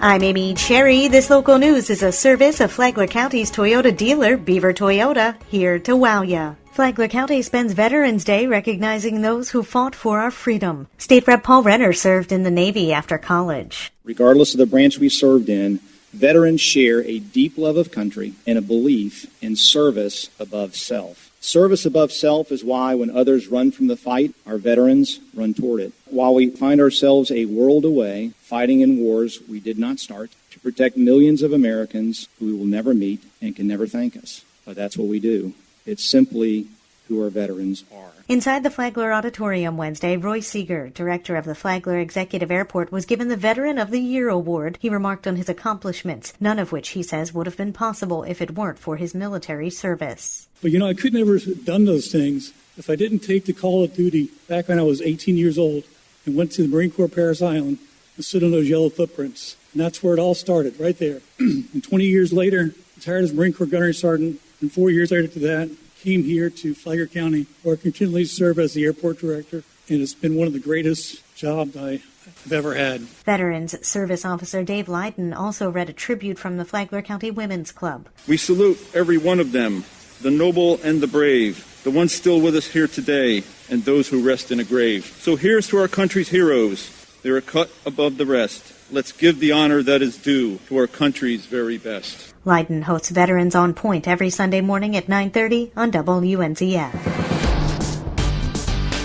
I'm Amy Cherry. This local news is a service of Flagler County's Toyota dealer, Beaver Toyota, here to wow ya. Flagler County spends Veterans Day recognizing those who fought for our freedom. State Rep Paul Renner served in the Navy after college. Regardless of the branch we served in, veterans share a deep love of country and a belief in service above self. Service above self is why when others run from the fight, our veterans run toward it. While we find ourselves a world away, fighting in wars we did not start, to protect millions of Americans who we will never meet and can never thank us. But that's what we do. It's simply who our veterans are. Inside the Flagler Auditorium Wednesday, Roy Seeger, director of the Flagler Executive Airport, was given the Veteran of the Year award. He remarked on his accomplishments, none of which, he says, would have been possible if it weren't for his military service. But, I could never have done those things if I didn't take the call of duty back when I was 18 years old and went to the Marine Corps Paris Island and stood on those yellow footprints. And that's where it all started, right there. And 20 years later, retired as Marine Corps Gunnery Sergeant, and 4 years later to that, came here to Flagler County, where I continually serve as the airport director, and it's been one of the greatest jobs I've ever had. Veterans Service Officer Dave Lydon also read a tribute from the Flagler County Women's Club. We salute every one of them, the noble and the brave, the ones still with us here today, and those who rest in a grave. So here's to our country's heroes. They're a cut above the rest. Let's give the honor that is due to our country's very best. Lydon hosts Veterans on Point every Sunday morning at 9:30 on WNZF.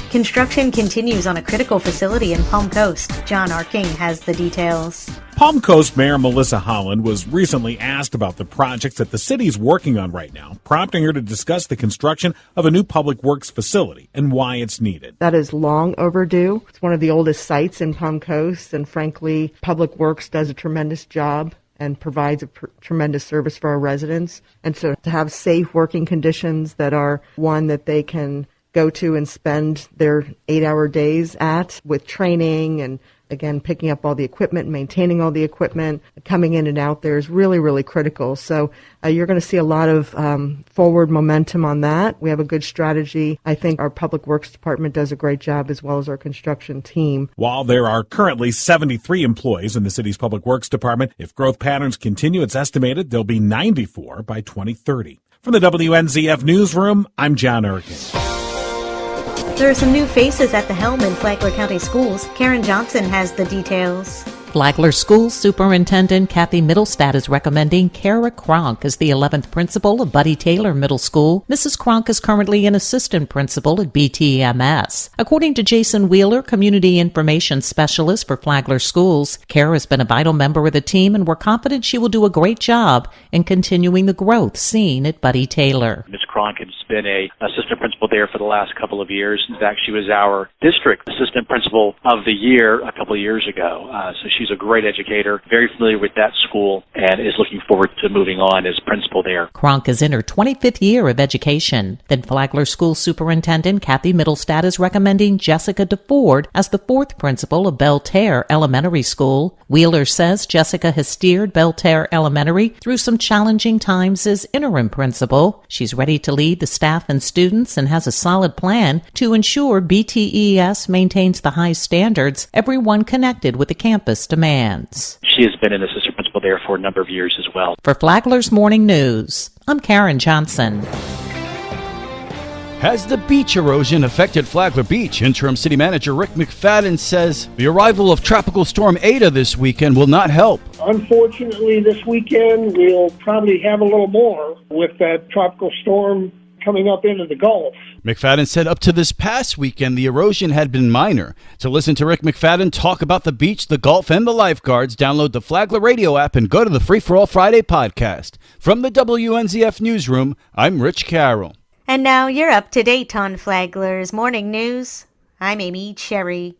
Construction continues on a critical facility in Palm Coast. John Arking has the details. Palm Coast Mayor Melissa Holland was recently asked about the projects that the city's working on right now, prompting her to discuss the construction of a new public works facility and why it's needed. That is long overdue. It's one of the oldest sites in Palm Coast, and frankly, Public Works does a tremendous job and provides a tremendous service for our residents. And so to have safe working conditions that are one that they can go to and spend their 8-hour days at with training and, again, picking up all the equipment, maintaining all the equipment, coming in and out there is really, really critical. So you're going to see a lot of forward momentum on that. We have a good strategy. I think our Public Works Department does a great job, as well as our construction team. While there are currently 73 employees in the city's Public Works Department, if growth patterns continue, it's estimated there'll be 94 by 2030. From the WNZF Newsroom, I'm John Erkin. There are some new faces at the helm in Flagler County Schools. Karen Johnson has the details. Flagler School Superintendent Kathy Middlestad is recommending Kara Kronk as the 11th principal of Buddy Taylor Middle School. Mrs. Kronk is currently an assistant principal at BTMS. According to Jason Wheeler, Community Information Specialist for Flagler Schools, Kara has been a vital member of the team, and we're confident she will do a great job in continuing the growth seen at Buddy Taylor. Ms. Kronk has been an assistant principal there for the last couple of years. In fact, she was our district assistant principal of the year a couple of years ago. So she's a great educator, very familiar with that school, and is looking forward to moving on as principal there. Kronk is in her 25th year of education. Then Flagler School Superintendent Kathy Middlestad is recommending Jessica DeFord as the 4th principal of Belterre Elementary School. Wheeler says Jessica has steered Belterre Elementary through some challenging times as interim principal. She's ready to lead the staff and students and has a solid plan to ensure BTES maintains the high standards everyone connected with the campus demands. She has been an assistant principal there for a number of years as well. For Flagler's Morning News, I'm Karen Johnson. Has the beach erosion affected Flagler Beach? Interim City Manager Rick McFadden says the arrival of Tropical Storm Ada this weekend will not help. Unfortunately, this weekend we'll probably have a little more with that tropical storm coming up into the Gulf. McFadden said up to this past weekend, the erosion had been minor. To listen to Rick McFadden talk about the beach, the Gulf, and the lifeguards, download the Flagler radio app and go to the Free for All Friday podcast. From the WNZF Newsroom, I'm Rich Carroll. And now you're up to date on Flagler's Morning News. I'm Amy Cherry.